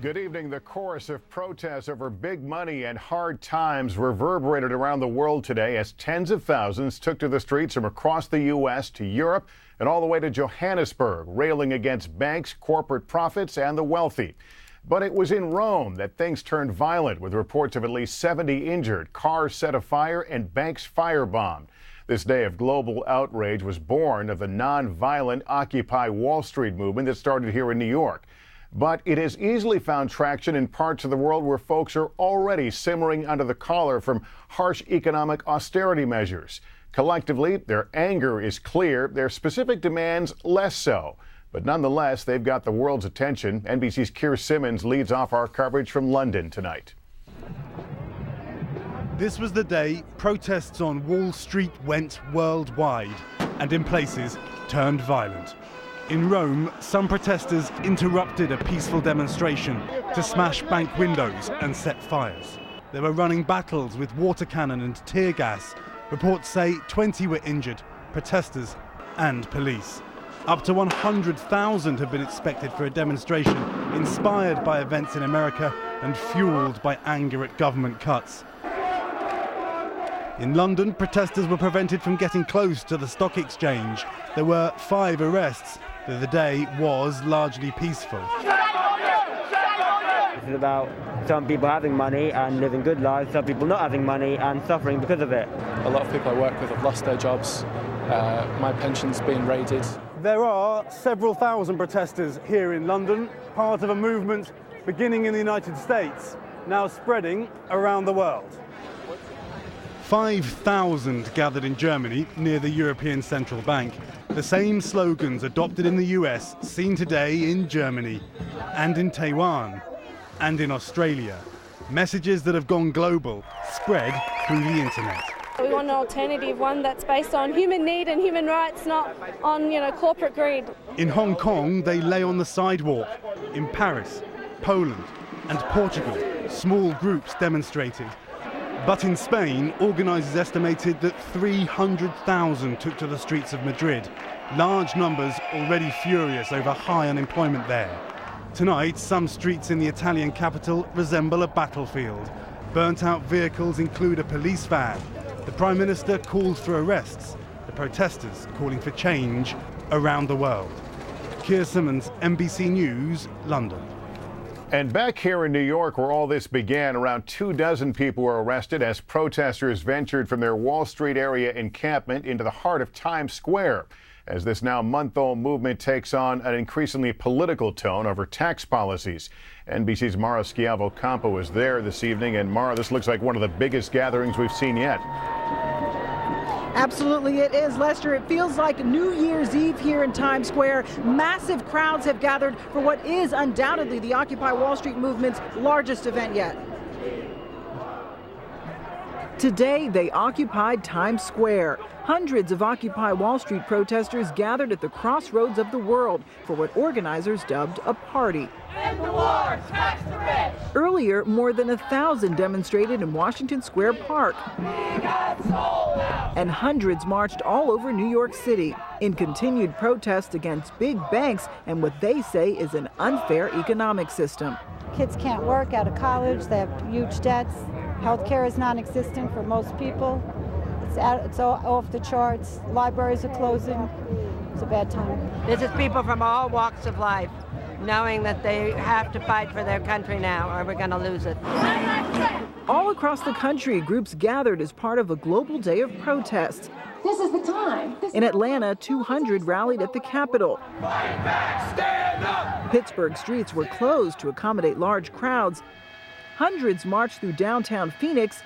Good evening. The chorus of protests over big money and hard times reverberated around the world today as tens of thousands took to the streets from across the U.S. to Europe and all the way to Johannesburg, railing against banks, corporate profits, and the wealthy. But it was in Rome that things turned violent, with reports of at least 70 injured, cars set afire, and banks firebombed. This day of global outrage was born of the non-violent Occupy Wall Street movement that started here in New York. But it has easily found traction in parts of the world where folks are already simmering under the collar from harsh economic austerity measures. Collectively, their anger is clear, their specific demands less so. But nonetheless, they've got the world's attention. NBC's Keir Simmons leads off our coverage from London tonight. This was the day protests on Wall Street went worldwide and in places turned violent. In Rome, some protesters interrupted a peaceful demonstration to smash bank windows and set fires. There were running battles with water cannon and tear gas. Reports say 20 were injured, protesters and police. Up to 100,000 have been expected for a demonstration inspired by events in America and fueled by anger at government cuts. In London, protesters were prevented from getting close to the stock exchange. There were 5 arrests. The day was largely peaceful. This is about some people having money and living good lives, some people not having money and suffering because of it. A lot of people I work with have lost their jobs. My pension's been raided. There are several thousand protesters here in London, part of a movement beginning in the United States, now spreading around the world. 5,000 gathered in Germany near the European Central Bank. The same slogans adopted in the US seen today in Germany and in Taiwan and in Australia. Messages that have gone global, spread through the internet. We want an alternative, one that's based on human need and human rights, not on, corporate greed. In Hong Kong, they lay on the sidewalk. In Paris, Poland and Portugal, small groups demonstrated. But in Spain, organisers estimated that 300,000 took to the streets of Madrid. Large numbers already furious over high unemployment there. Tonight, some streets in the Italian capital resemble a battlefield. Burnt-out vehicles include a police van. The Prime Minister called for arrests. The protesters calling for change around the world. Keir Simmons, NBC News, London. And back here in New York, where all this began, around 24 people were arrested as protesters ventured from their Wall Street area encampment into the heart of Times Square, as this now month-old movement takes on an increasingly political tone over tax policies. NBC's Mara Schiavo-Campo is there this evening. And Mara, this looks like one of the biggest gatherings we've seen yet. Absolutely it is, Lester. It feels like New Year's Eve here in Times Square. Massive crowds have gathered for what is undoubtedly the Occupy Wall Street movement's largest event yet. Today, they occupied Times Square. Hundreds of Occupy Wall Street protesters gathered at the crossroads of the world for what organizers dubbed a party. End the war, tax the rich. Earlier, more than 1,000 demonstrated in Washington Square Park. And hundreds marched all over New York City in continued protest against big banks and what they say is an unfair economic system. Kids can't work out of college, they have huge debts. Healthcare is non-existent for most people. It's all off the charts. Libraries are closing. It's a bad time. This is people from all walks of life, knowing that they have to fight for their country now or we're going to lose it. All across the country, groups gathered as part of a global day of protests. This is the time. In Atlanta, 200 rallied at the Capitol. Fight back, stand up. Pittsburgh streets were closed to accommodate large crowds. Hundreds marched through downtown Phoenix.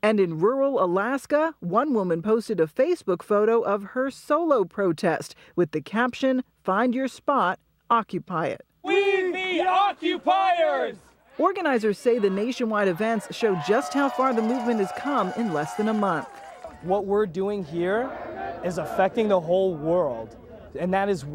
And in rural Alaska, one woman posted a Facebook photo of her solo protest with the caption, "Find your spot, occupy it." We the occupiers! Organizers say the nationwide events show just how far the movement has come in less than a month. What we're doing here is affecting the whole world, and that is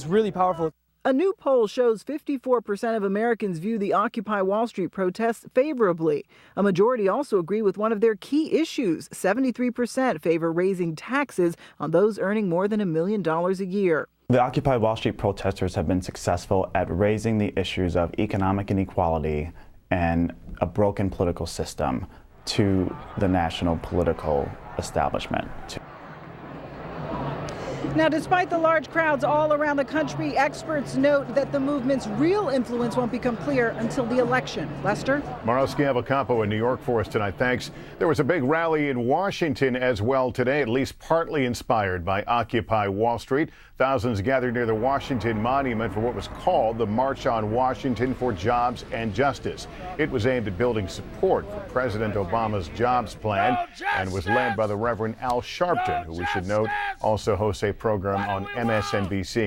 really powerful. A new poll shows 54% of Americans view the Occupy Wall Street protests favorably. A majority also agree with one of their key issues. 73% favor raising taxes on those earning more than $1 million a year. The Occupy Wall Street protesters have been successful at raising the issues of economic inequality and a broken political system to the national political establishment. Now, despite the large crowds all around the country, experts note that the movement's real influence won't become clear until the election. Lester? Mauro Schiavocampo in New York for us tonight. Thanks. There was a big rally in Washington as well today, at least partly inspired by Occupy Wall Street. Thousands gathered near the Washington Monument for what was called the March on Washington for Jobs and Justice. It was aimed at building support for President Obama's jobs plan and was led by the Reverend Al Sharpton, who we should note also hosts a program on MSNBC.